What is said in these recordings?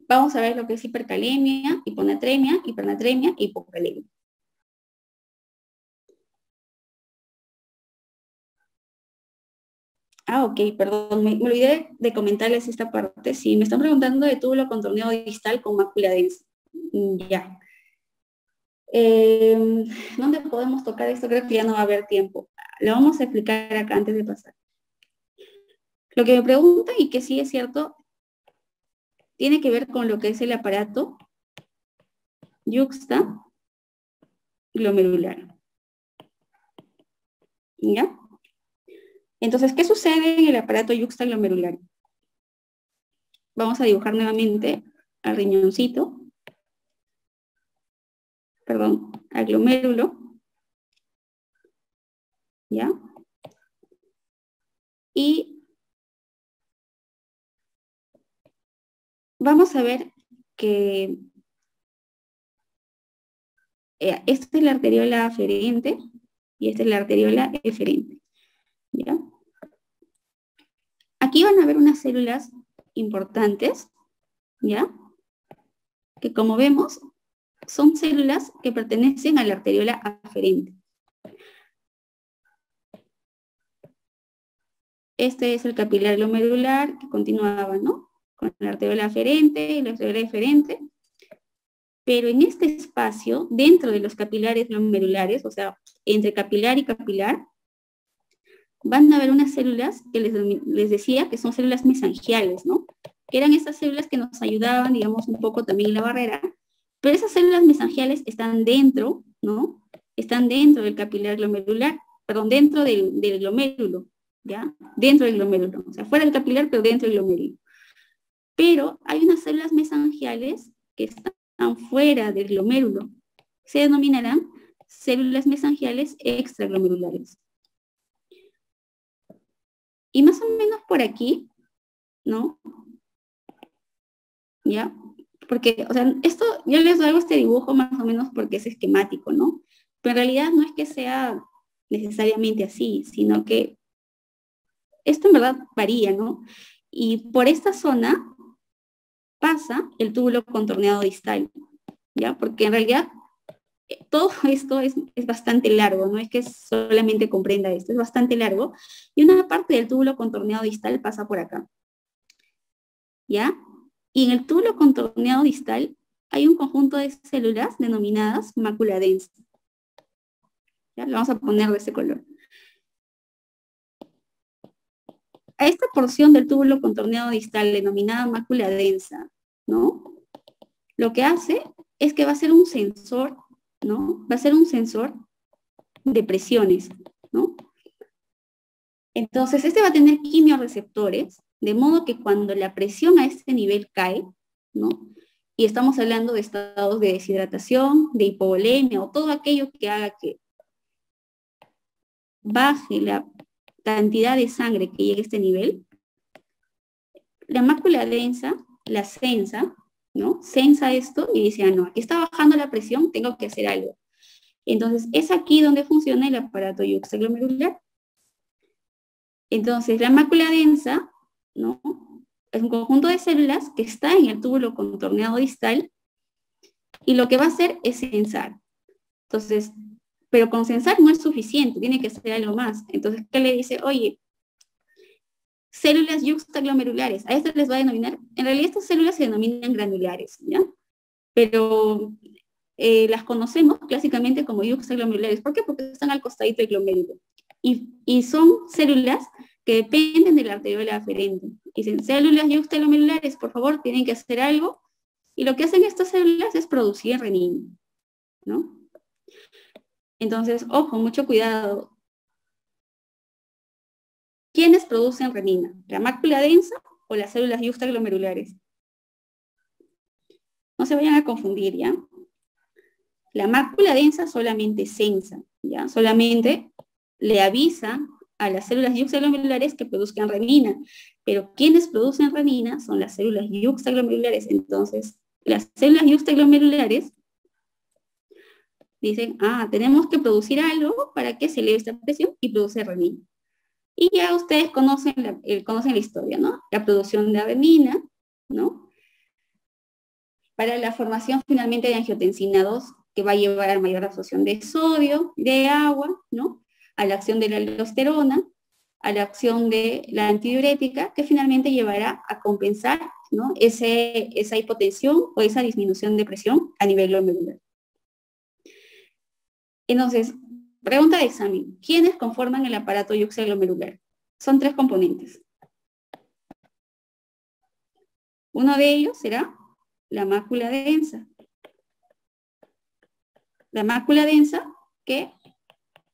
vamos a ver lo que es hipercalemia, hiponatremia, hipernatremia e hipocalemia. Ah, ok, perdón, me olvidé de comentarles esta parte. Sí, me están preguntando de túbulo contorneado distal con mácula densa. Ya. Eh, ¿Dónde podemos tocar esto? Creo que ya no va a haber tiempo. Lo vamos a explicar acá antes de pasar. Lo que me preguntan, y que sí es cierto, tiene que ver con lo que es el aparato yuxta glomerular. ¿Ya? Entonces, ¿qué sucede en el aparato yuxta glomerular? Vamos a dibujar nuevamente al riñoncito, perdón, al glomérulo, ¿ya? Y vamos a ver que esta es la arteriola aferente y esta es la arteriola eferente, ¿ya? Aquí van a ver unas células importantes, ¿ya? Que como vemos, son células que pertenecen a la arteriola aferente. Este es el capilar glomerular que continuaba, ¿no? Con la arteriola aferente y la arteriola eferente. Pero en este espacio, dentro de los capilares glomerulares, o sea, entre capilar y capilar, van a haber unas células que les decía que son células mesangiales, ¿no? Que eran esas células que nos ayudaban, digamos, un poco también en la barrera, pero esas células mesangiales están dentro, ¿no? Están dentro del capilar glomerular, perdón, dentro del glomérulo, ¿ya? Dentro del glomérulo, o sea, fuera del capilar, pero dentro del glomérulo. Pero hay unas células mesangiales que están fuera del glomérulo. Se denominarán células mesangiales extraglomerulares. Y más o menos por aquí, ¿no? ¿Ya? Porque, o sea, esto, yo les hago este dibujo más o menos porque es esquemático, ¿no? Pero en realidad no es que sea necesariamente así, sino que esto en verdad varía, ¿no? Y por esta zona pasa el túbulo contorneado distal, ¿ya? Porque en realidad todo esto es bastante largo, no es que solamente comprenda esto, es bastante largo, y una parte del túbulo contorneado distal pasa por acá, ¿ya? Y en el túbulo contorneado distal hay un conjunto de células denominadas mácula densa, ¿ya? Lo vamos a poner de ese color. A esta porción del túbulo contorneado distal denominada mácula densa, ¿no? Lo que hace es que va a ser un sensor, ¿no? Va a ser un sensor de presiones, ¿no? Entonces, este va a tener quimiorreceptores, de modo que cuando la presión a este nivel cae, ¿no? Y estamos hablando de estados de deshidratación, de hipovolemia o todo aquello que haga que baje la cantidad de sangre que llegue a este nivel, la mácula densa la sensa, ¿no? Sensa esto y dice, ah, no, aquí está bajando la presión, tengo que hacer algo. Entonces, es aquí donde funciona el aparato yuxtaglomerular. Entonces, la mácula densa, ¿no? Es un conjunto de células que está en el túbulo contorneado distal y lo que va a hacer es sensar. Entonces, pero con sensar no es suficiente, tiene que hacer algo más. Entonces, ¿qué le dice? Oye, células yuxtaglomerulares, a esto les va a denominar, en realidad estas células se denominan granulares, ¿ya? Pero las conocemos clásicamente como yuxtaglomerulares. ¿Por qué? Porque están al costadito del glomérulo. Y son células que dependen de la arteriola aferente. Dicen, células yuxtaglomerulares, por favor, tienen que hacer algo. Y lo que hacen estas células es producir renina, ¿no? Entonces, ojo, mucho cuidado. ¿Quiénes producen renina? ¿La mácula densa o las células yuxtaglomerulares? No se vayan a confundir, ¿ya? La mácula densa solamente sensa, ¿ya? Solamente le avisa a las células yuxtaglomerulares que produzcan renina, pero quienes producen renina son las células yuxtaglomerulares. Entonces, las células yuxtaglomerulares dicen, ah, tenemos que producir algo para que se eleve esta presión y produce renina. Y ya ustedes conocen la historia, ¿no? La producción de renina, ¿no? para la formación finalmente de angiotensina 2, que va a llevar a mayor absorción de sodio, de agua, ¿no? A la acción de la aldosterona, a la acción de la antidiurética, que finalmente llevará a compensar, ¿no? Esa hipotensión o esa disminución de presión a nivel glomerular. Entonces, pregunta de examen. ¿Quiénes conforman el aparato yuxtaglomerular? Son 3 componentes. Uno de ellos será la mácula densa. La mácula densa que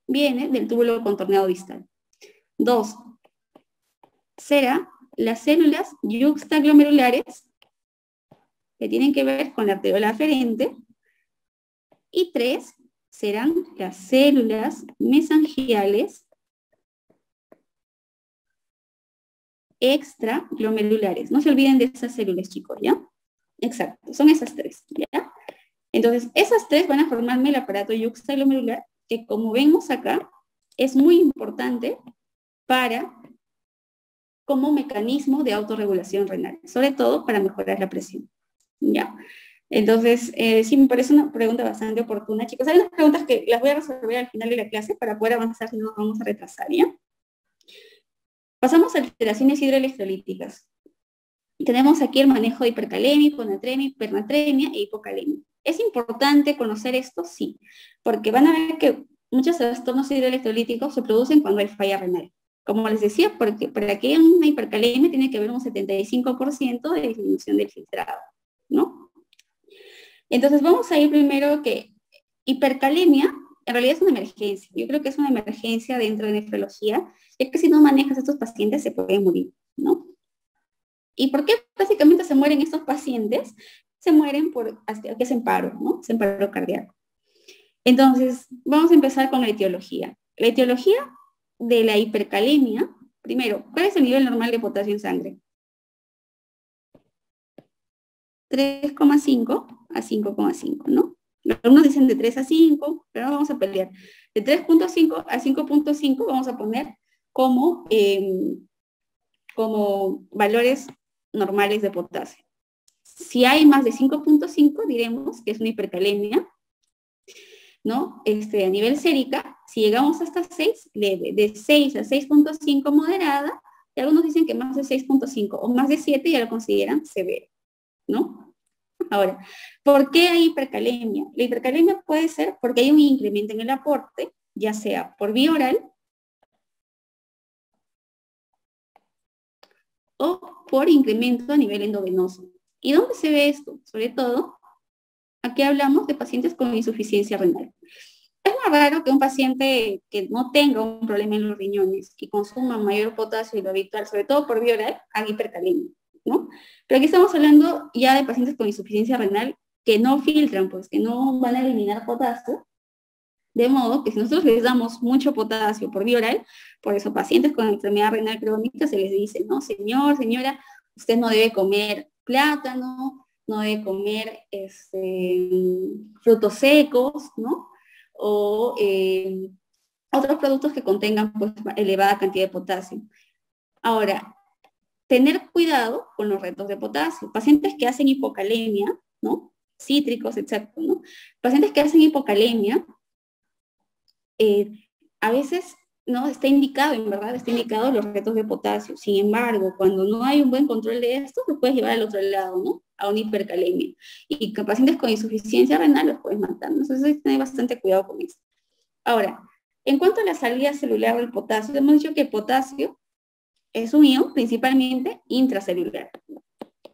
viene del túbulo contorneado distal. 2. Será las células yuxtaglomerulares que tienen que ver con la arteriola aferente. Y 3 serán las células mesangiales extraglomerulares. No se olviden de esas células, chicos, ¿ya? Exacto, son esas 3, ¿ya? Entonces, esas 3 van a formarme el aparato yuxtaglomerular, que como vemos acá, es muy importante como mecanismo de autorregulación renal, sobre todo para mejorar la presión, ¿ya? Entonces, sí, me parece una pregunta bastante oportuna, chicos. Hay unas preguntas que las voy a resolver al final de la clase para poder avanzar, si no nos vamos a retrasar, ¿ya? Pasamos a alteraciones hidroelectrolíticas. Tenemos aquí el manejo de hipercalemia, hiponatremia, hipernatremia e hipocalemia. ¿Es importante conocer esto? Sí, porque van a ver que muchos trastornos hidroelectrolíticos se producen cuando hay falla renal. Como les decía, porque para que haya una hipercalemia tiene que haber un 75% de disminución del filtrado, ¿no? Entonces vamos a ir primero que hipercalemia en realidad es una emergencia. Yo creo que es una emergencia dentro de nefrología, ya que si no manejas a estos pacientes se pueden morir, ¿no? ¿Y por qué básicamente se mueren estos pacientes? Se mueren porque hacen paro, ¿no? Hacen paro cardíaco. Entonces, vamos a empezar con la etiología. La etiología de la hipercalemia, primero, ¿cuál es el nivel normal de potasio en sangre? 3,5 a 5,5, ¿no? Algunos dicen de 3 a 5, pero no vamos a pelear. De 3,5 a 5,5 vamos a poner como valores normales de potasio. Si hay más de 5,5, diremos que es una hipercalemia, ¿no? A nivel sérica, si llegamos hasta 6, leve. De 6 a 6,5, moderada, y algunos dicen que más de 6,5 o más de 7 ya lo consideran severo, ¿no? Ahora, ¿por qué hay hipercalemia? La hipercalemia puede ser porque hay un incremento en el aporte, ya sea por vía oral o por incremento a nivel endovenoso. ¿Y dónde se ve esto? Sobre todo, aquí hablamos de pacientes con insuficiencia renal. Es más raro que un paciente que no tenga un problema en los riñones y consuma mayor potasio de lo habitual, sobre todo por vía oral, haga hipercalemia, ¿no? Pero aquí estamos hablando ya de pacientes con insuficiencia renal que no filtran, pues que no van a eliminar potasio, de modo que si nosotros les damos mucho potasio por vía oral, por eso pacientes con enfermedad renal crónica se les dice, no, señor, señora, usted no debe comer plátano, no debe comer frutos secos, ¿no? O otros productos que contengan pues, elevada cantidad de potasio. Ahora, tener cuidado con los retos de potasio. Pacientes que hacen hipocalemia, ¿no? Cítricos, exacto, ¿no? Pacientes que hacen hipocalemia, a veces no está indicado, en verdad, está indicado los retos de potasio. Sin embargo, cuando no hay un buen control de esto, lo puedes llevar al otro lado, ¿no? A una hipercalemia. Y con pacientes con insuficiencia renal los puedes matar. Entonces hay que tener bastante cuidado con esto. Ahora, en cuanto a la salida celular del potasio, hemos dicho que el potasio es un ion principalmente intracelular.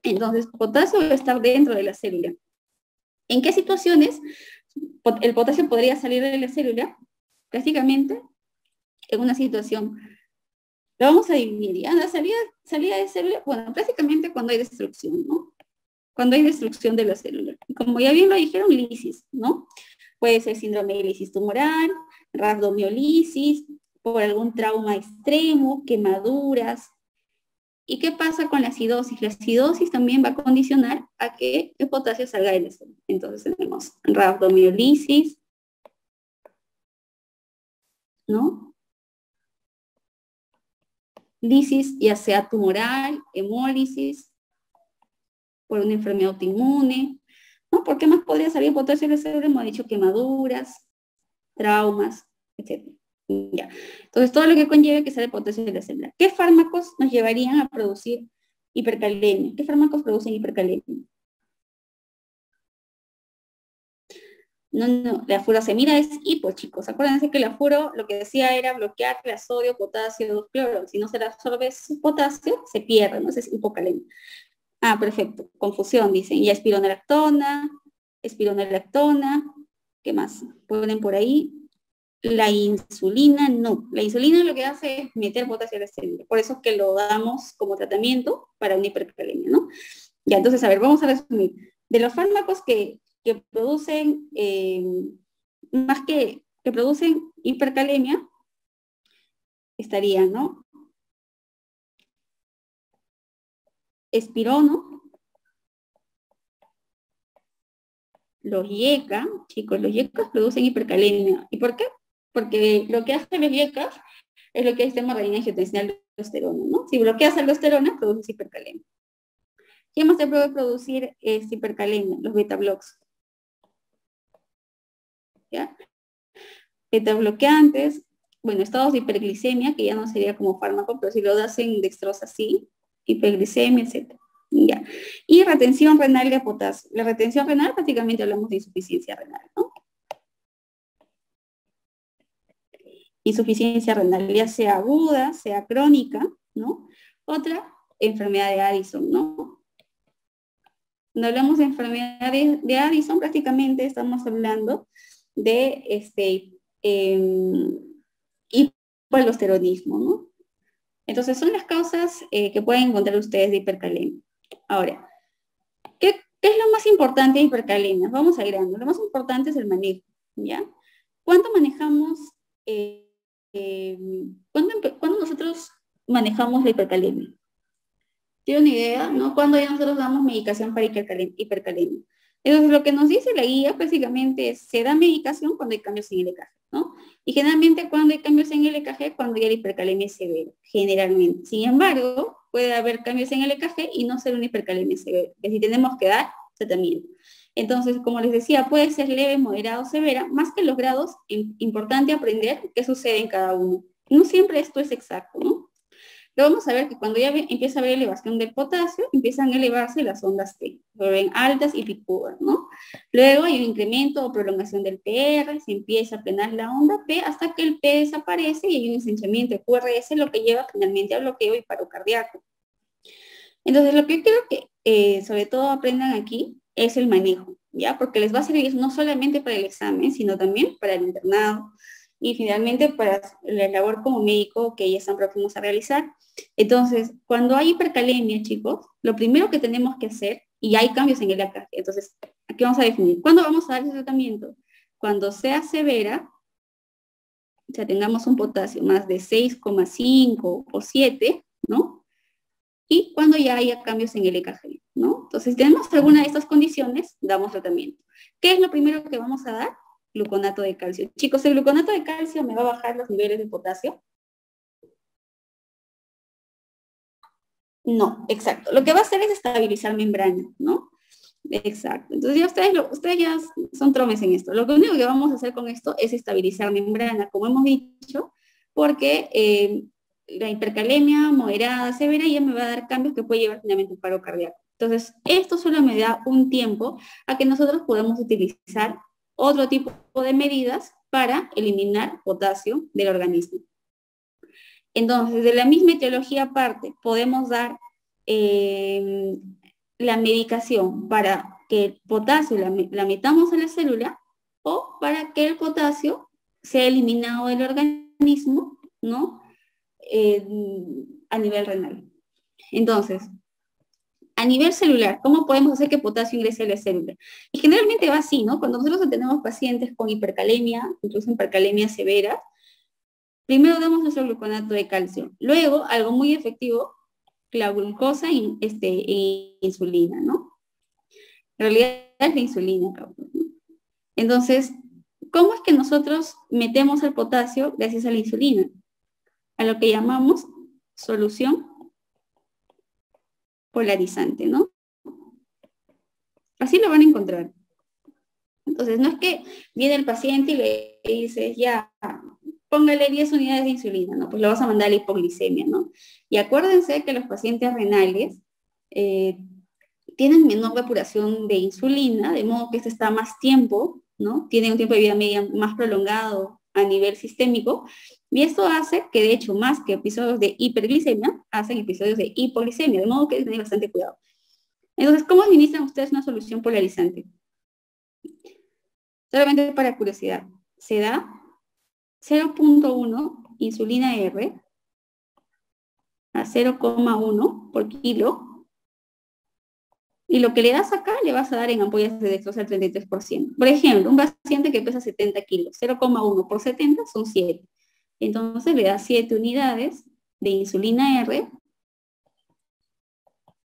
Entonces, potasio debe estar dentro de la célula. ¿En qué situaciones el potasio podría salir de la célula? Prácticamente en una situación. Lo vamos a dividir, ¿ya? La salida de célula, bueno, prácticamente cuando hay destrucción, ¿no? Cuando hay destrucción de la célula. Como ya bien lo dijeron, lisis, ¿no? Puede ser síndrome de lisis tumoral, rhabdomiolisis, por algún trauma extremo, quemaduras. ¿Y qué pasa con la acidosis? La acidosis también va a condicionar a que el potasio salga de la célula. Entonces tenemos rhabdomiolisis, ¿no? Lisis ya sea tumoral, hemólisis, por una enfermedad autoinmune, ¿no? ¿Por qué más podría salir potasio en la célula? Hemos dicho quemaduras, traumas, etc. Ya. Entonces, todo lo que conlleve que sale potasio de la célula. ¿Qué fármacos nos llevarían a producir hipercalemia? ¿Qué fármacos producen hipercalemia? No, la furosemida es hipo, chicos. Acuérdense que la furo lo que decía era bloquear la sodio, potasio, 2-cloro. Si no se le absorbe su potasio, se pierde, ¿no? Ese es hipocalemia. Ah, perfecto. Confusión, dicen. Y espironolactona, ¿qué más? Ponen por ahí. La insulina, no. La insulina lo que hace es meter potasio a la célula. Por eso es que lo damos como tratamiento para una hipercalemia, ¿no? Ya, entonces, a ver, vamos a resumir. De los fármacos que producen, más que producen hipercalemia, estarían, ¿no? Espirono, los YECA, chicos, los YECA producen hipercalemia. ¿Y por qué? Porque lo que hacen los YECA es lo que se llama renin-angiotensina aldosterona, ¿no? Si bloqueas aldosterona, produces hipercalemia. ¿Qué más se puede producir hipercalemia? Los beta-blocs. ¿Ya? Beta-bloqueantes, bueno, estados de hiperglicemia, que ya no sería como fármaco, pero si lo das en dextrosa, sí, hiperglicemia, etc. Ya. Y retención renal de potasio. La retención renal prácticamente hablamos de insuficiencia renal, ¿no? Insuficiencia renal, ya sea aguda, sea crónica, ¿no? Otra, enfermedad de Addison, ¿no? Cuando hablamos de enfermedad de Addison, prácticamente estamos hablando de hipoaldosteronismo, ¿no? Entonces son las causas que pueden encontrar ustedes de hipercalemia. Ahora, ¿qué es lo más importante de hipercalemia? Vamos a ir dando. Lo más importante es el manejo, ¿ya? ¿Cuánto manejamos, cuándo nosotros manejamos la hipercalemia? ¿Tiene una idea? ¿No? Cuando ya nosotros damos medicación para hipercalemia. Entonces, lo que nos dice la guía básicamente es, se da medicación cuando hay cambios en el EKG, ¿no? Y generalmente cuando hay cambios en el EKG, cuando ya la hipercalemia es severa, generalmente. Sin embargo, puede haber cambios en el EKG y no ser una hipercalemia severa, que si tenemos que dar tratamiento. Entonces, como les decía, puede ser leve, moderado, severa, más que los grados, importante aprender qué sucede en cada uno. No siempre esto es exacto, ¿no? Pero vamos a ver que cuando ya empieza a haber elevación del potasio, empiezan a elevarse las ondas T, lo ven altas y picudas, ¿no? Luego hay un incremento o prolongación del PR, se empieza a plenar la onda P hasta que el P desaparece y hay un ensanchamiento de QRS, lo que lleva finalmente a bloqueo y paro cardíaco. Entonces, lo que yo quiero que sobre todo aprendan aquí es el manejo, ¿ya? Porque les va a servir no solamente para el examen, sino también para el internado y finalmente para la labor como médico que ya están próximos a realizar. Entonces, cuando hay hipercalemia, chicos, lo primero que tenemos que hacer, y hay cambios en el EKG, entonces, aquí vamos a definir, ¿cuándo vamos a dar ese tratamiento? Cuando sea severa, o sea, tengamos un potasio más de 6,5 o 7, ¿no? Y cuando ya haya cambios en el EKG, ¿no? Entonces, si tenemos alguna de estas condiciones, damos tratamiento. ¿Qué es lo primero que vamos a dar? Gluconato de calcio. Chicos, el gluconato de calcio me va a bajar los niveles de potasio. No, exacto. Lo que va a hacer es estabilizar membrana, ¿no? Exacto. Entonces ya ustedes ya son tromes en esto. Lo único que vamos a hacer con esto es estabilizar membrana, como hemos dicho, porque la hipercalemia moderada, severa, ya me va a dar cambios que puede llevar finalmente un paro cardíaco. Entonces, esto solo me da un tiempo a que nosotros podamos utilizar otro tipo de medidas para eliminar potasio del organismo. Entonces, de la misma etiología aparte, podemos dar la medicación para que el potasio la metamos a la célula o para que el potasio sea eliminado del organismo, ¿no? A nivel renal. Entonces, a nivel celular, ¿cómo podemos hacer que potasio ingrese a la célula? Y generalmente va así, ¿no? Cuando nosotros tenemos pacientes con hipercalemia, incluso hipercalemia severa, primero damos nuestro gluconato de calcio. Luego, algo muy efectivo, la glucosa e insulina, ¿no? En realidad es la insulina, ¿no? Entonces, ¿cómo es que nosotros metemos el potasio gracias a la insulina? A lo que llamamos solución polarizante, ¿no? Así lo van a encontrar. Entonces, no es que viene el paciente y le dices, ya, póngale 10 unidades de insulina, ¿no? Pues lo vas a mandar a la hipoglicemia, ¿no? Y acuérdense que los pacientes renales eh, tienen menor depuración de insulina, de modo que este está más tiempo, ¿no? Tiene un tiempo de vida media más prolongado a nivel sistémico, y esto hace que, de hecho, más que episodios de hiperglicemia, hacen episodios de hipoglicemia, de modo que tienen bastante cuidado. Entonces, ¿cómo administran ustedes una solución polarizante? Solamente para curiosidad, se da 0.1 insulina R a 0,1 por kilo, y lo que le das acá le vas a dar en ampollas de dextrosa al 33%. Por ejemplo, un paciente que pesa 70 kilos, 0,1 por 70 son 7. Entonces le das 7 unidades de insulina R,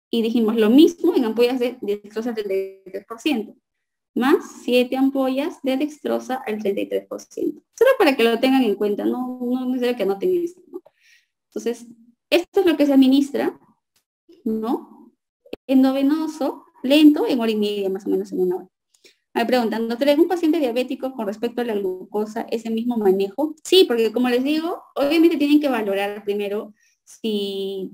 y dijimos lo mismo en ampollas de dextrosa al 33%, más 7 ampollas de dextrosa al 33%. Solo para que lo tengan en cuenta, no es necesario que anoten esto, ¿no? Entonces, esto es lo que se administra, ¿no? Endovenoso, lento, en hora y media, más o menos en 1 hora. Me preguntan, ¿no tenés un paciente diabético con respecto a la glucosa ese mismo manejo? Sí, porque como les digo, obviamente tienen que valorar primero si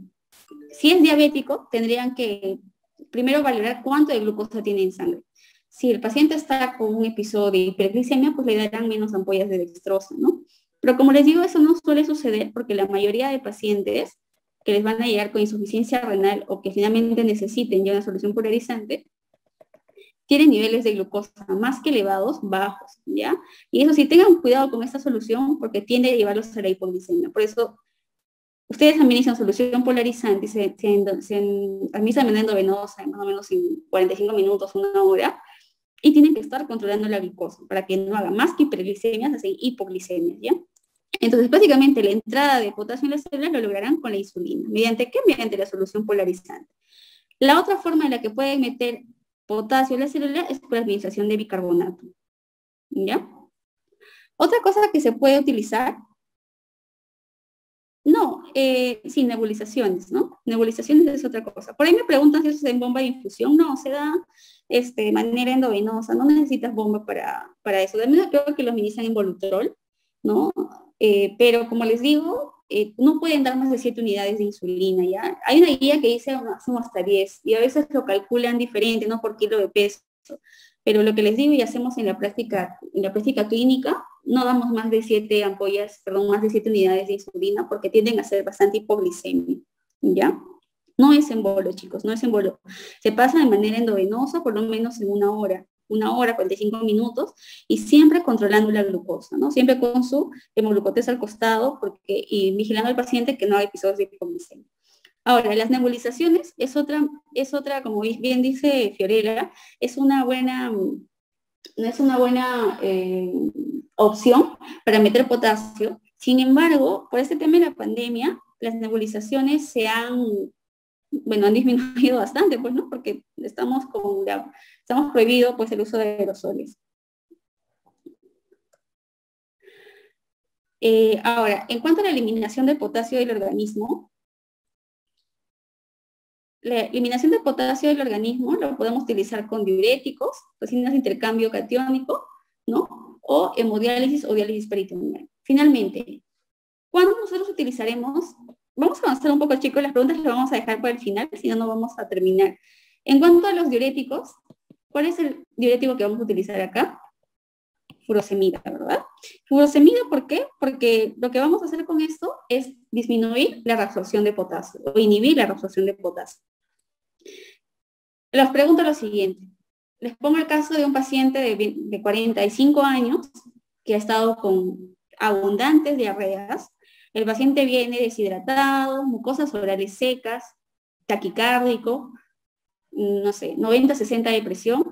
es diabético, tendrían que primero valorar cuánto de glucosa tiene en sangre. Si el paciente está con un episodio de hiperglicemia, pues le darán menos ampollas de dextrosa, ¿no? Pero como les digo, eso no suele suceder porque la mayoría de pacientes que les van a llegar con insuficiencia renal o que finalmente necesiten ya una solución polarizante, tienen niveles de glucosa más que elevados, bajos, ¿ya? Y eso sí, tengan cuidado con esta solución porque tiende a llevarlos a la hipoglicemia. Por eso, ustedes administran solución polarizante y se administran de manera endovenosa, más o menos en 45 minutos, 1 hora, y tienen que estar controlando la glucosa para que no haga más que hiperglicemias, así hipoglicemias, ¿ya? Entonces, básicamente, la entrada de potasio en la célula lo lograrán con la insulina. ¿Mediante qué? Mediante la solución polarizante. La otra forma en la que pueden meter potasio en la célula es por administración de bicarbonato, ¿ya? Otra cosa que se puede utilizar, no, sin nebulizaciones, ¿no? Nebulizaciones es otra cosa. Por ahí me preguntan si eso es en bomba de infusión. No, se da de manera endovenosa, no necesitas bomba para eso. De menos creo que lo administran en Volutrol, ¿no? Pero como les digo, no pueden dar más de 7 unidades de insulina, ¿ya? Hay una guía que dice máximo hasta 10, y a veces lo calculan diferente, ¿no? Por kilo de peso. Pero lo que les digo y hacemos en la práctica clínica, no damos más de 7 ampollas, perdón, más de 7 unidades de insulina porque tienden a ser bastante hipoglicemia, ¿ya? No es en bolo, chicos, no es en bolo. Se pasa de manera endovenosa por lo menos en 1 hora, 45 minutos, y siempre controlando la glucosa, ¿no? Siempre con su hemoglucotés al costado y vigilando al paciente que no haga episodios de hipoglicemia. Ahora, las nebulizaciones es otra, como bien dice Fiorella, es una buena opción para meter potasio. Sin embargo, por este tema de la pandemia, las nebulizaciones han disminuido bastante, pues, ¿no? Porque estamos prohibido, pues, el uso de aerosoles. Ahora, en cuanto a la eliminación del potasio del organismo, la eliminación de potasio del organismo lo podemos utilizar con diuréticos, resinas de intercambio catiónico, ¿no? O hemodiálisis o diálisis peritoneal. Finalmente, ¿cuándo nosotros utilizaremos? Vamos a avanzar un poco, chicos, las preguntas las vamos a dejar para el final, si no, no vamos a terminar. En cuanto a los diuréticos, ¿cuál es el diurético que vamos a utilizar acá? Furosemida, ¿verdad? Furosemida, ¿por qué? Porque lo que vamos a hacer con esto es disminuir la reabsorción de potasio o inhibir la reabsorción de potasio. Les pregunto lo siguiente. Les pongo el caso de un paciente de 45 años que ha estado con abundantes diarreas. El paciente viene deshidratado, mucosas orales secas, taquicárdico, no sé, 90-60 de presión,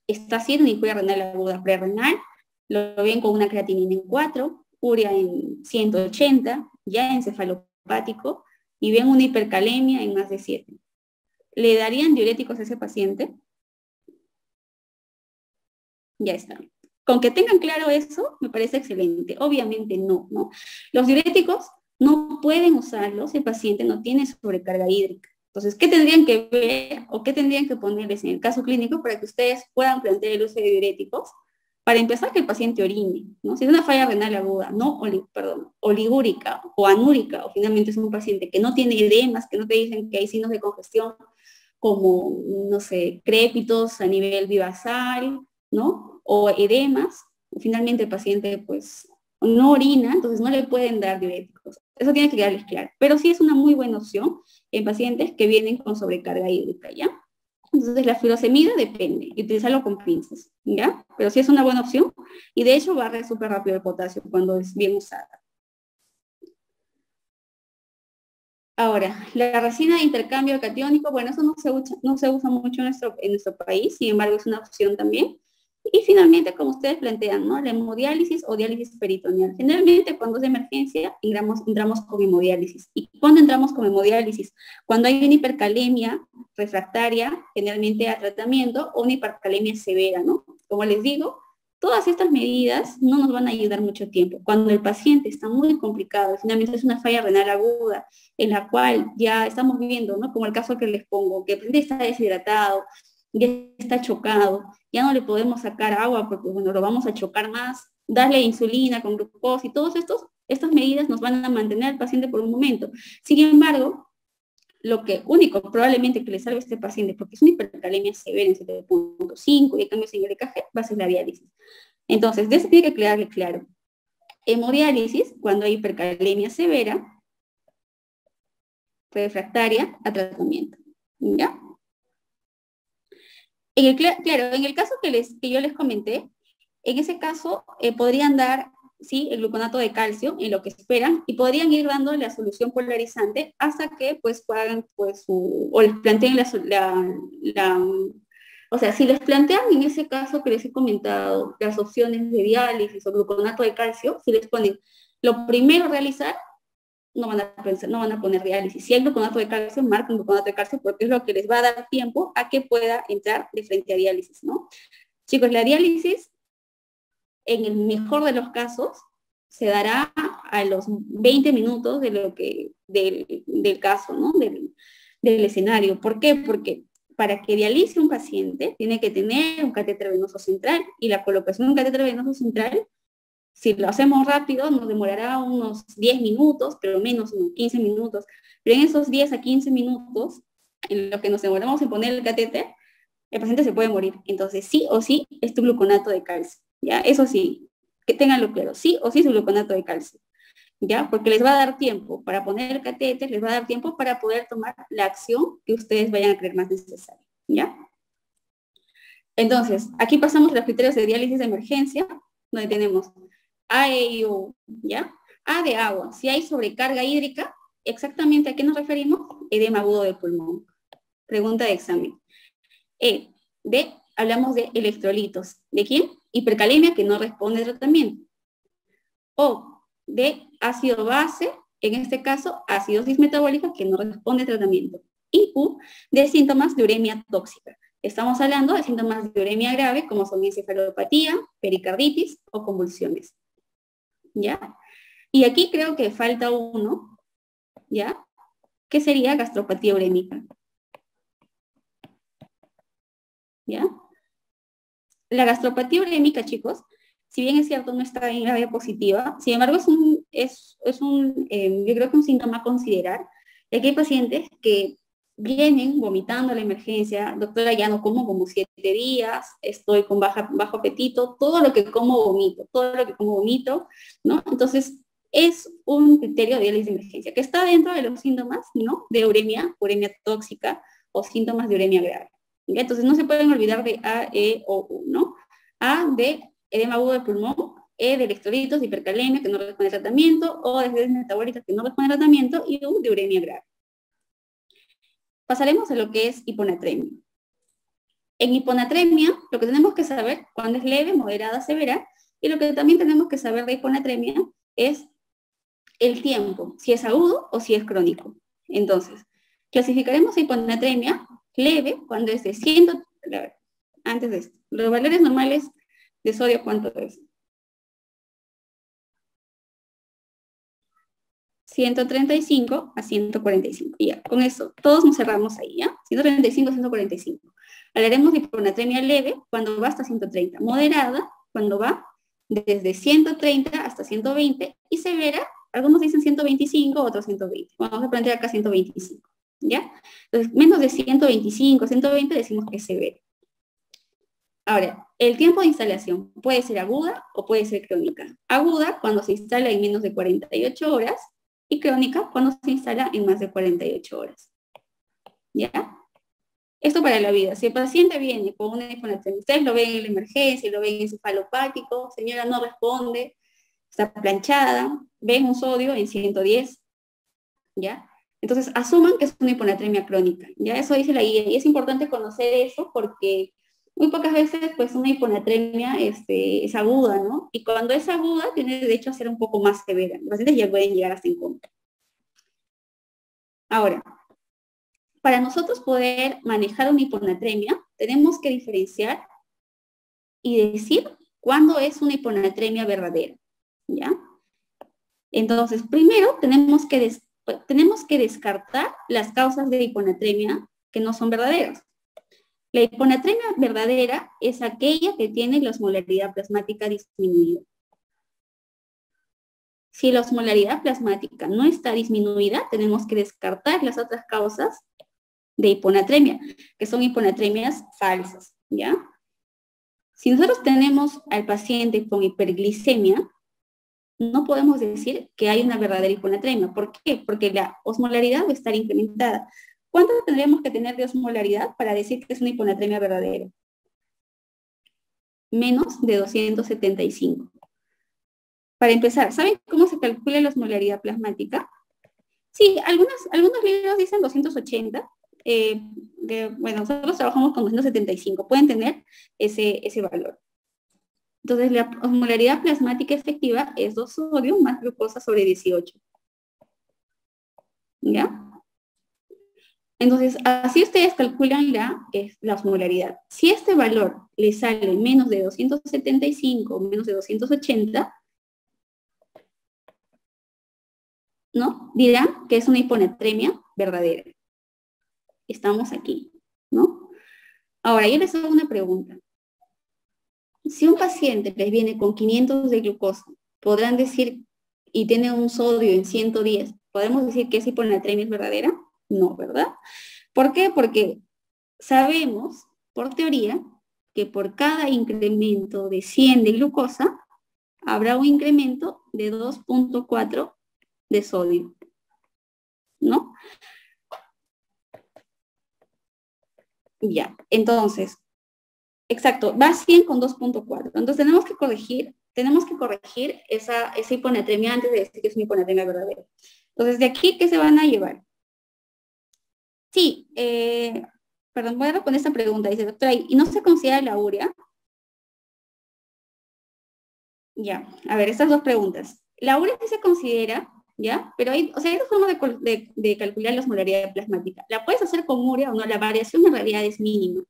está haciendo una injuria renal aguda prerrenal, lo ven con una creatinina en 4, urea en 180, ya encefalopático, y ven una hipercalemia en más de 7. ¿Le darían diuréticos a ese paciente? Ya está. Con que tengan claro eso, me parece excelente. Obviamente no, ¿no? Los diuréticos no pueden usarlos si el paciente no tiene sobrecarga hídrica, Entonces, ¿qué tendrían que ver o qué tendrían que ponerles en el caso clínico para que ustedes puedan plantear el uso de diuréticos? Para empezar, que el paciente orine, ¿no? Si es una falla renal aguda, no, oligúrica o anúrica, o finalmente es un paciente que no tiene edemas, que no te dicen que hay signos de congestión, como, no sé, crépitos a nivel vivasal, ¿no? O edemas, finalmente el paciente, pues, no orina, entonces no le pueden dar diuréticos. Eso tiene que quedarles claro. Pero sí es una muy buena opción en pacientes que vienen con sobrecarga hídrica, ¿ya? Entonces la furosemida depende, y utilizarlo con pinzas, ¿ya? Pero sí es una buena opción, y de hecho barre súper rápido el potasio cuando es bien usada. Ahora, la resina de intercambio catiónico, bueno, eso no se usa mucho en nuestro país, sin embargo es una opción también. Y finalmente, como ustedes plantean, ¿no? La hemodiálisis o diálisis peritoneal. Generalmente cuando es de emergencia, entramos con hemodiálisis. ¿Y cuándo entramos con hemodiálisis? Cuando hay una hipercalemia refractaria, generalmente a tratamiento, o una hipercalemia severa, ¿no? Como les digo, todas estas medidas no nos van a ayudar mucho tiempo. Cuando el paciente está muy complicado, finalmente es una falla renal aguda, en la cual ya estamos viendo, ¿no? Como el caso que les pongo, que el paciente está deshidratado, ya está chocado, ya no le podemos sacar agua porque, bueno, lo vamos a chocar más, darle insulina con glucosa y todas estas medidas nos van a mantener al paciente por un momento. Sin embargo, lo que único probablemente que le salve a este paciente, porque es una hipercalemia severa en 7.5 y hay cambios en el EKG, va a ser la diálisis. Entonces, de eso tiene que quedarle claro. Hemodiálisis, cuando hay hipercalemia severa, refractaria a tratamiento. ¿Ya? Claro, en el caso que yo les comenté, en ese caso podrían dar, sí, el gluconato de calcio en lo que esperan y podrían ir dando la solución polarizante hasta que pues puedan, pues, o les planteen o sea, si les plantean en ese caso que les he comentado las opciones de diálisis o gluconato de calcio, si les ponen lo primero a realizar, no van a pensar, no van a poner diálisis. Si hay gluconato de calcio, marcan gluconato de calcio porque es lo que les va a dar tiempo a que pueda entrar de frente a diálisis, ¿no? Chicos, la diálisis, en el mejor de los casos, se dará a los 20 minutos del caso, ¿no? Del escenario. ¿Por qué? Porque para que dialice un paciente tiene que tener un catéter venoso central y la colocación de un catéter venoso central, si lo hacemos rápido, nos demorará unos 10 minutos, pero menos, unos 15 minutos. Pero en esos 10 a 15 minutos, en lo que nos demoramos en poner el catéter, el paciente se puede morir. Entonces, sí o sí, es tu gluconato de calcio. ¿Ya? Eso sí, que tenganlo claro. Sí o sí, su gluconato de calcio. ¿Ya? Porque les va a dar tiempo para poner el catéter, les va a dar tiempo para poder tomar la acción que ustedes vayan a creer más necesaria. ¿Ya? Entonces, aquí pasamos a los criterios de diálisis de emergencia, donde tenemos A, E y U, ¿ya? A de agua. Si hay sobrecarga hídrica, ¿exactamente a qué nos referimos? Edema agudo del pulmón. Pregunta de examen. E, de, hablamos de electrolitos. ¿De quién? Hipercalemia que no responde al tratamiento. O, de ácido base, en este caso, acidosis metabólica que no responde al tratamiento. Y U, de síntomas de uremia tóxica. Estamos hablando de síntomas de uremia grave como son encefalopatía, pericarditis o convulsiones. ¿Ya? Y aquí creo que falta uno, ¿ya? Que sería gastropatía urémica. ¿Ya? La gastropatía urémica, chicos, si bien es cierto, no está en la diapositiva, sin embargo yo creo que un síntoma a considerar, ya que hay pacientes que vienen vomitando a la emergencia, doctora, ya no como 7 días, estoy con bajo apetito, todo lo que como vomito, ¿no? Entonces, es un criterio de diálisis de emergencia, que está dentro de los síntomas, ¿no? De uremia tóxica o síntomas de uremia grave. ¿Ya? Entonces, no se pueden olvidar de A, E o U, ¿no? A, de edema agudo del pulmón, E, de electrolitos, de hipercalemia, que no responde al tratamiento, O, de acidosis metabólica, que no responde al tratamiento, y U, de uremia grave. Pasaremos a lo que es hiponatremia. En hiponatremia, lo que tenemos que saber cuando es leve, moderada, severa, y lo que también tenemos que saber de hiponatremia es el tiempo, si es agudo o si es crónico. Entonces, clasificaremos a hiponatremia leve cuando es de 100, antes de esto, los valores normales de sodio, ¿cuánto es? 135 a 145. Y ya, con eso, todos nos cerramos ahí, ¿ya? 135 a 145. Hablaremos de hiponatremia leve cuando va hasta 130, moderada cuando va desde 130 hasta 120 y severa, algunos dicen 125, otros 120. Vamos a plantear acá 125, ¿ya? Entonces, menos de 125, 120 decimos que es severa. Ahora, el tiempo de instalación puede ser aguda o puede ser crónica. Aguda cuando se instala en menos de 48 horas y crónica cuando se instala en más de 48 horas. ¿Ya? Esto para la vida. Si el paciente viene con una hiponatremia, ustedes lo ven en la emergencia, lo ven encefalopático, señora no responde, está planchada, ven un sodio en 110, ¿ya? Entonces asuman que es una hiponatremia crónica, ¿ya? Eso dice la guía y es importante conocer eso porque muy pocas veces pues una hiponatremia es aguda, ¿no? Y cuando es aguda tiene derecho a ser un poco más severa. Los pacientes ya pueden llegar hasta en coma. Ahora, para nosotros poder manejar una hiponatremia, tenemos que diferenciar y decir cuándo es una hiponatremia verdadera, ¿ya? Entonces, primero tenemos que descartar las causas de hiponatremia que no son verdaderas. La hiponatremia verdadera es aquella que tiene la osmolaridad plasmática disminuida. Si la osmolaridad plasmática no está disminuida, tenemos que descartar las otras causas de hiponatremia, que son hiponatremias falsas, ¿ya? Si nosotros tenemos al paciente con hiperglicemia, no podemos decir que hay una verdadera hiponatremia. ¿Por qué? Porque la osmolaridad va a estar incrementada. ¿Cuánto tendríamos que tener de osmolaridad para decir que es una hiponatremia verdadera? Menos de 275. Para empezar, ¿saben cómo se calcula la osmolaridad plasmática? Sí, algunos libros dicen 280. Bueno, nosotros trabajamos con 275. Pueden tener ese valor. Entonces, la osmolaridad plasmática efectiva es 2 sodio más glucosa sobre 18. ¿Ya? Entonces, así ustedes calculan la osmolaridad. Si este valor le sale menos de 275 o menos de 280, ¿no? Dirán que es una hiponatremia verdadera. Estamos aquí, ¿no? Ahora, yo les hago una pregunta. Si un paciente les viene con 500 de glucosa, podrán decir, y tiene un sodio en 110, ¿podemos decir que esa hiponatremia es verdadera? No, ¿verdad? ¿Por qué? Porque sabemos, por teoría, que por cada incremento de 100 de glucosa, habrá un incremento de 2.4 de sodio, ¿no? Ya, entonces, exacto, va 100 con 2.4. Entonces tenemos que corregir esa hiponatremia antes de decir que es una hiponatremia verdadera. Entonces, de aquí, ¿qué se van a llevar? Sí, perdón, voy a responder esta pregunta. Dice, doctora, ¿y no se considera la urea? Ya, a ver, estas dos preguntas. La urea sí se considera, ¿ya? Pero hay dos formas de calcular la osmolaridad plasmática. La puedes hacer con urea o no, la variación en realidad es mínima.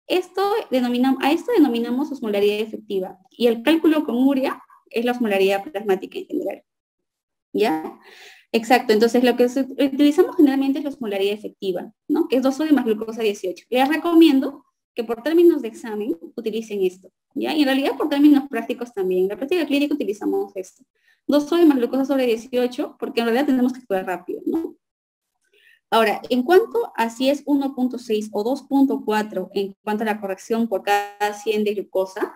A esto denominamos osmolaridad efectiva. Y el cálculo con urea es la osmolaridad plasmática en general. ¿Ya? Exacto, entonces lo que utilizamos generalmente es la osmolaridad efectiva, ¿no? Que es 2 sodio más glucosa 18. Les recomiendo que por términos de examen utilicen esto, ¿ya? Y en realidad por términos prácticos también. En la práctica clínica utilizamos esto. 2 sodio más glucosa sobre 18, porque en realidad tenemos que actuar rápido, ¿no? Ahora, en cuanto a si es 1.6 o 2.4 en cuanto a la corrección por cada 100 de glucosa,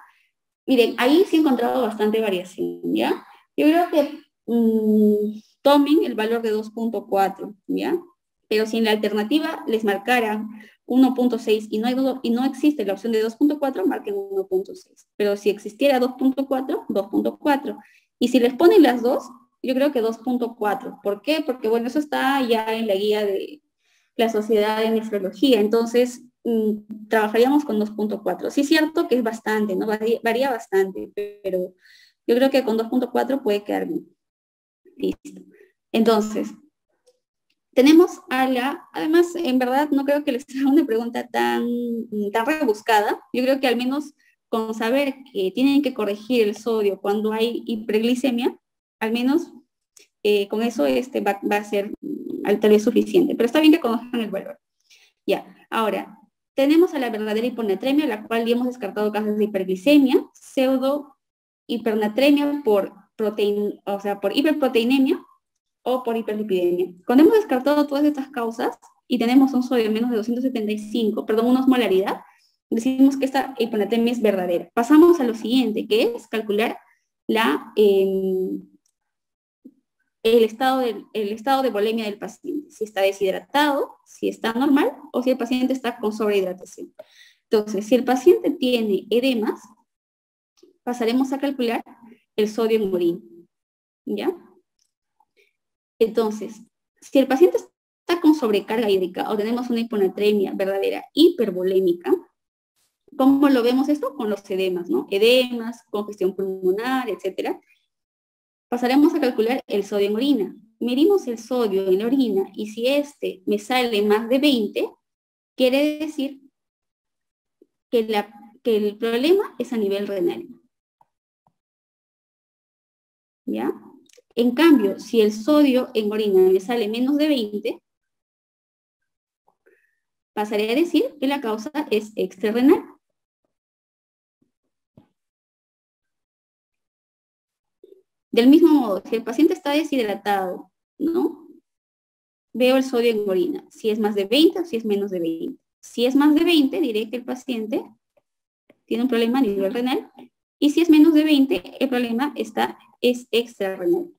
miren, ahí sí he encontrado bastante variación, ¿ya? Yo creo que tomen el valor de 2.4, ¿ya? Pero si en la alternativa les marcaran 1.6 y no existe la opción de 2.4, marquen 1.6. Pero si existiera 2.4, 2.4. Y si les ponen las dos, yo creo que 2.4. ¿Por qué? Porque, bueno, eso está ya en la guía de la Sociedad de Nefrología. Entonces, trabajaríamos con 2.4. Sí es cierto que es bastante, ¿no? Varía bastante, pero yo creo que con 2.4 puede quedar bien. Listo. Entonces, tenemos además, en verdad, no creo que les sea una pregunta tan rebuscada. Yo creo que al menos con saber que tienen que corregir el sodio cuando hay hiperglicemia, al menos con eso va a ser tal vez suficiente, pero está bien que conozcan el valor. Ya, ahora, tenemos a la verdadera hiponatremia, la cual ya hemos descartado casos de hiperglicemia, pseudo hipernatremia por por hiperproteinemia o por hiperlipidemia. Cuando hemos descartado todas estas causas y tenemos un sodio de menos de 275, perdón, una osmolaridad, decimos que esta hiponatremia es verdadera. Pasamos a lo siguiente, que es calcular el estado de volemia del paciente, si está deshidratado, si está normal o si el paciente está con sobrehidratación. Entonces, si el paciente tiene edemas, pasaremos a calcular el sodio en orina, ¿ya? Entonces, si el paciente está con sobrecarga hídrica o tenemos una hiponatremia verdadera hipervolémica, ¿cómo lo vemos esto? Con los edemas, ¿no? Edemas, congestión pulmonar, etcétera. Pasaremos a calcular el sodio en orina. Medimos el sodio en la orina y si me sale más de 20, quiere decir que el problema es a nivel renal. ¿Ya? En cambio, si el sodio en orina me sale menos de 20, pasaré a decir que la causa es extrarrenal. Del mismo modo, si el paciente está deshidratado, ¿no? Veo el sodio en orina, si es más de 20 o si es menos de 20. Si es más de 20, diré que el paciente tiene un problema a nivel renal, y si es menos de 20, el problema es extrarrenal.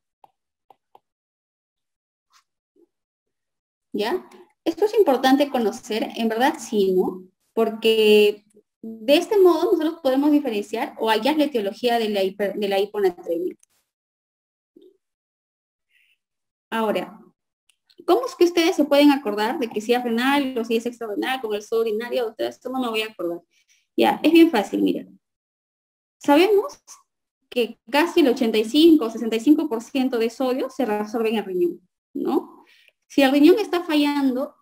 ¿Ya? Esto es importante conocer, en verdad sí, ¿no? Porque de este modo nosotros podemos diferenciar o hallar la etiología de la hiponatremia. Ahora, ¿cómo es que ustedes se pueden acordar de que si es renal o si es extrarrenal con el sodio urinario? Ustedes, esto no me voy a acordar. Ya, es bien fácil, miren. Sabemos que casi el 85 o 65% de sodio se reabsorbe en el riñón, ¿no? Si el riñón está fallando,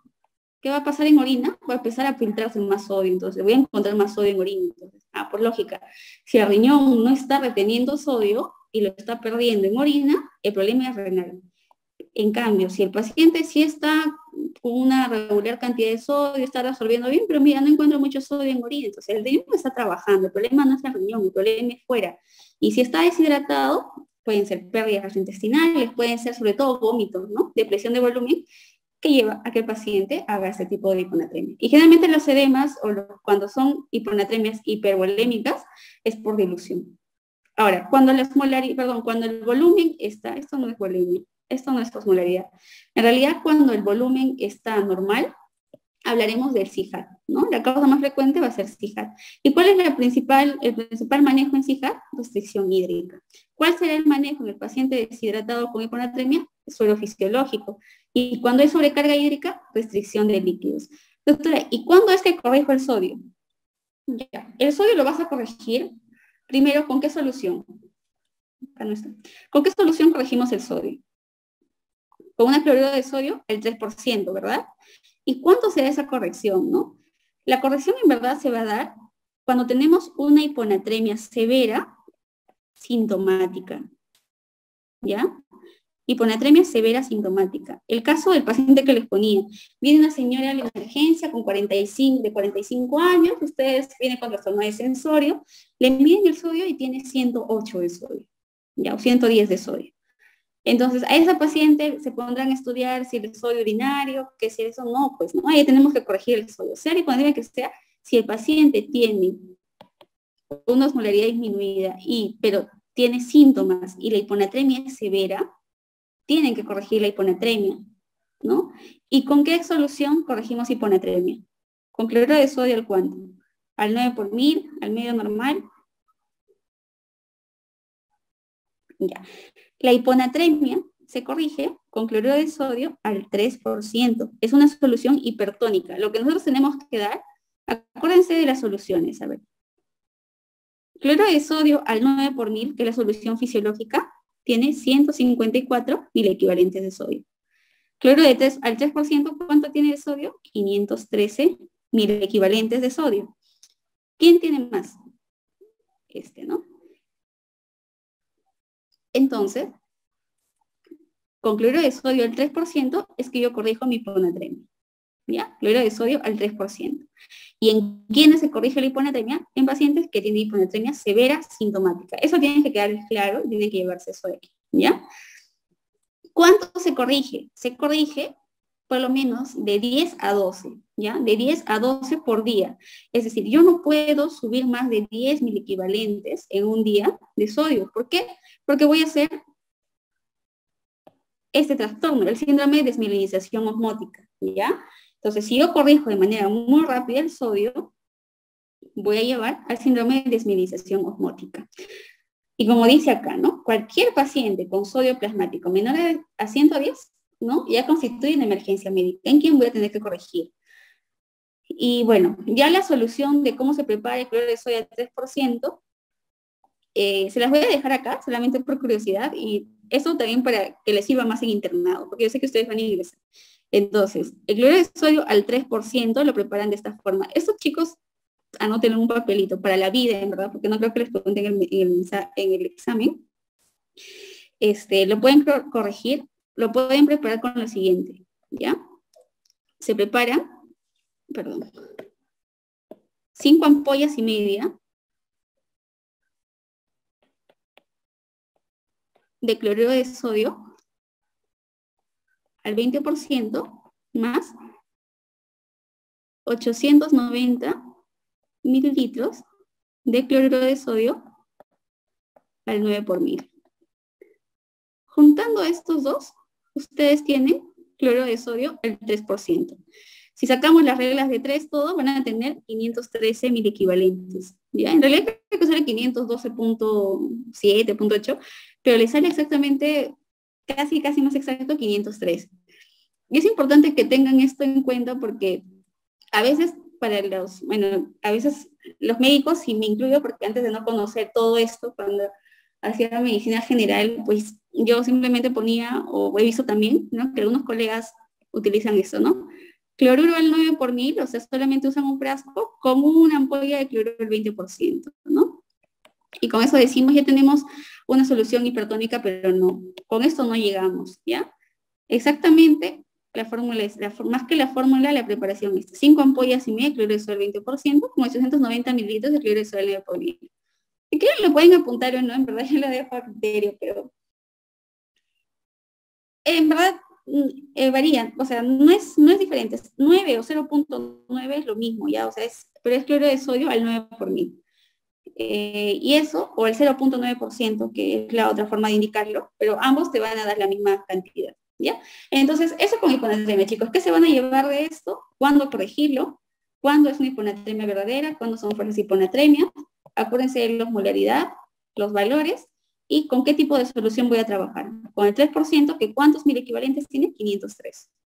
¿qué va a pasar en orina? Va a empezar a filtrarse más sodio, entonces voy a encontrar más sodio en orina. Entonces, por lógica, si el riñón no está reteniendo sodio y lo está perdiendo en orina, el problema es renal. En cambio, si el paciente sí está con una regular cantidad de sodio, está absorbiendo bien, pero mira, no encuentro mucho sodio en orina, entonces el riñón está trabajando, el problema no es el riñón, el problema es fuera. Y si está deshidratado, pueden ser pérdidas gastrointestinales, pueden ser sobre todo vómitos, ¿no? Depresión de volumen, que lleva a que el paciente haga ese tipo de hiponatremia. Y generalmente los edemas, cuando son hiponatremias hipervolémicas, es por dilución. Ahora, cuando el volumen está, esto no es volemia, esto no es osmolaridad. En realidad, cuando el volumen está normal, hablaremos del CIJAT, ¿no? La causa más frecuente va a ser CIJAT. ¿Y cuál es el principal manejo en CIJAT? Restricción hídrica. ¿Cuál será el manejo en el paciente deshidratado con hiponatremia? Suero fisiológico. Y cuando hay sobrecarga hídrica, restricción de líquidos. Doctora, ¿y cuándo es que corrijo el sodio? Ya, el sodio lo vas a corregir primero, ¿con qué solución? ¿Con qué solución corregimos el sodio? Con una cloruro de sodio, el 3%, ¿verdad? ¿Y cuánto será esa corrección, no? La corrección en verdad se va a dar cuando tenemos una hiponatremia severa sintomática, ¿ya? Hiponatremia severa sintomática. El caso del paciente que les ponía, viene una señora a la emergencia con 45 años, ustedes vienen con trastorno de sensorio, le miden el sodio y tiene 108 de sodio, ¿ya? O 110 de sodio. Entonces, a esa paciente se pondrán a estudiar si el sodio urinario, que si eso no, pues no, ahí tenemos que corregir el sodio. Sea la hiponatremia que sea, si el paciente tiene una osmolaridad disminuida, pero tiene síntomas y la hiponatremia es severa, tienen que corregir la hiponatremia, ¿no? ¿Y con qué solución corregimos hiponatremia? Con cloruro de sodio al cuánto, al 9 por 1000, al medio normal. Ya. La hiponatremia se corrige con cloruro de sodio al 3%. Es una solución hipertónica. Lo que nosotros tenemos que dar, acuérdense de las soluciones, a ver. Cloruro de sodio al 9 por 1000, que es la solución fisiológica, tiene 154 mil equivalentes de sodio. Cloruro de 3 al 3%, ¿cuánto tiene de sodio? 513 mil equivalentes de sodio. ¿Quién tiene más? ¿No? Entonces, con cloruro de sodio al 3% es que yo corrijo mi hiponatremia. ¿Ya? Cloruro de sodio al 3%. ¿Y en quiénes se corrige la hiponatremia? En pacientes que tienen hiponatremia severa sintomática. Eso tiene que quedar claro, tiene que llevarse eso de aquí, ¿ya? ¿Cuánto se corrige? Se corrige por lo menos de 10 a 12, ¿ya? De 10 a 12 por día. Es decir, yo no puedo subir más de 10 miliequivalentes en un día de sodio. ¿Por qué? Porque voy a hacer este trastorno, el síndrome de desmielinización osmótica, ¿ya? Entonces, si yo corrijo de manera muy rápida el sodio, voy a llevar al síndrome de desmielinización osmótica. Y como dice acá, ¿no? Cualquier paciente con sodio plasmático menor a 110, ¿no? Ya constituye una emergencia médica en quien voy a tener que corregir. Y bueno, ya la solución de cómo se prepara el cloruro de sodio al 3%, se las voy a dejar acá, solamente por curiosidad, y eso también para que les sirva más en internado, porque yo sé que ustedes van a ingresar. Entonces, el cloruro de sodio al 3% lo preparan de esta forma. Estos chicos, anoten un papelito para la vida, en verdad, porque no creo que les pregunten en el examen. Lo pueden corregir, lo pueden preparar con lo siguiente, ¿ya? Se prepara, perdón, 5 ampollas y media de cloruro de sodio al 20% más 890 mililitros de cloruro de sodio al 9 por mil. Juntando estos dos, ustedes tienen cloruro de sodio al 3%. Si sacamos las reglas de 3, todos van a tener 513 miliequivalentes. ¿Ya? En realidad creo que sale 512.7, .8, pero le sale exactamente, casi más exacto, 513. Y es importante que tengan esto en cuenta porque a veces a veces los médicos, y me incluyo porque antes de no conocer todo esto, cuando hacía la medicina general, pues yo simplemente ponía, o he visto también, ¿no? Que algunos colegas utilizan eso, ¿no? Cloruro al 9 por mil, o sea, solamente usan un frasco con una ampolla de cloruro al 20%, ¿no? Y con eso decimos, ya tenemos una solución hipertónica, pero no, con esto no llegamos, ¿ya? Exactamente, la fórmula es, más que la fórmula, la preparación es 5 ampollas y media de cloruro de sodio al 20%, con 890 mililitros de cloruro de sodio al 9 por mil. Si quieren lo pueden apuntar o no, en verdad yo lo dejo a criterio, pero en verdad varían, o sea, no es diferente, 9 o 0.9 es lo mismo, ya, o sea, pero es cloruro de sodio al 9 por mil. Y eso, o el 0.9%, que es la otra forma de indicarlo, pero ambos te van a dar la misma cantidad, ¿ya? Entonces, eso con hiponatremia, chicos, ¿qué se van a llevar de esto? ¿Cuándo corregirlo? ¿Cuándo es una hiponatremia verdadera? ¿Cuándo son falsas hiponatremias? Acuérdense de la osmolaridad, los valores, y con qué tipo de solución voy a trabajar. Con el 3%, que ¿cuántos mil equivalentes tiene? 503.